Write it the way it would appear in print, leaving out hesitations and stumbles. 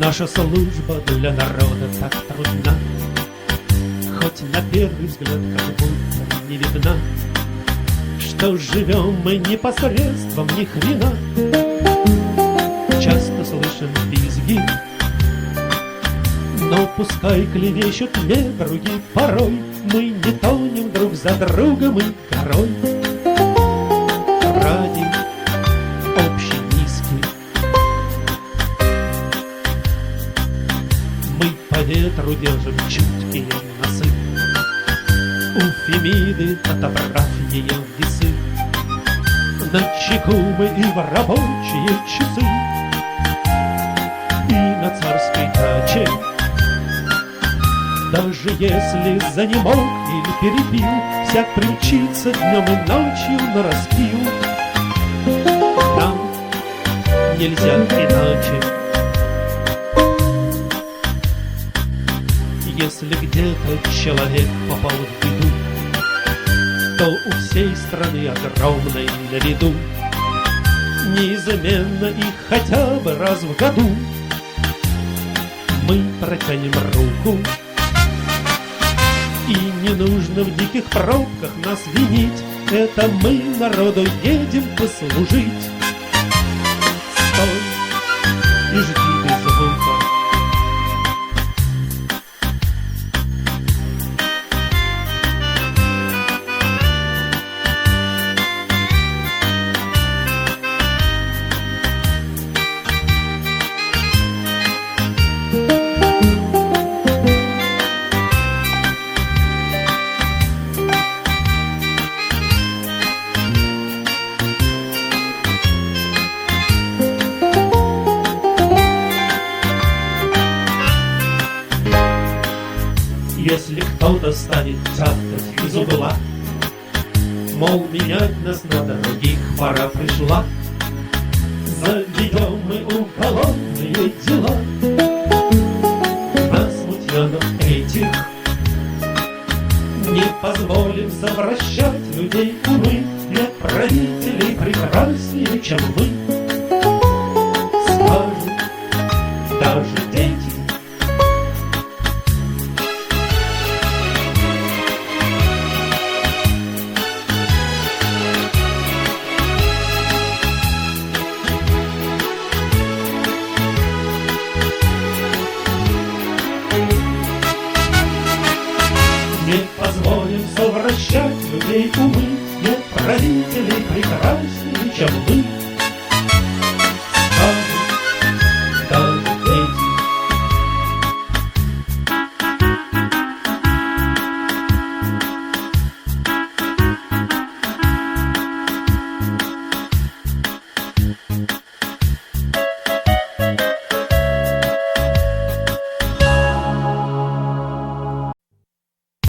Наша служба для народа так трудна, хоть на первый взгляд как будто не видна, что живем мы непосредством ни хрена. Часто слышим визги, но пускай клевещут недруги, порой мы не тонем друг за другом и горой. Ради общей миски мы по ветру держим чуткие носы, у Фемиды отобрав ее весы. На чеку мы и в рабочие часы, и на царской даче. Даже если занемог или перепил, всяк примчится днем и ночью на распил. Нам нельзя иначе. Если где-то человек попал в беду, то у всей страны огромной на виду неизменно и хотя бы раз в году мы протянем руку. И не нужно в диких пробках нас винить, это мы народу едем послужить. Стой и жди без звука. Если кто-то станет тявкать из угла, мол, менять нас надо, других пора пришла, заведем мы уголовные дела на смутьянов этих. Не позволим совращать людей умы, нет правителей прекраснее, чем мы. Скажут даже дети. Не позволим совращать людей умы, нет правителей прекраснее, чем мы.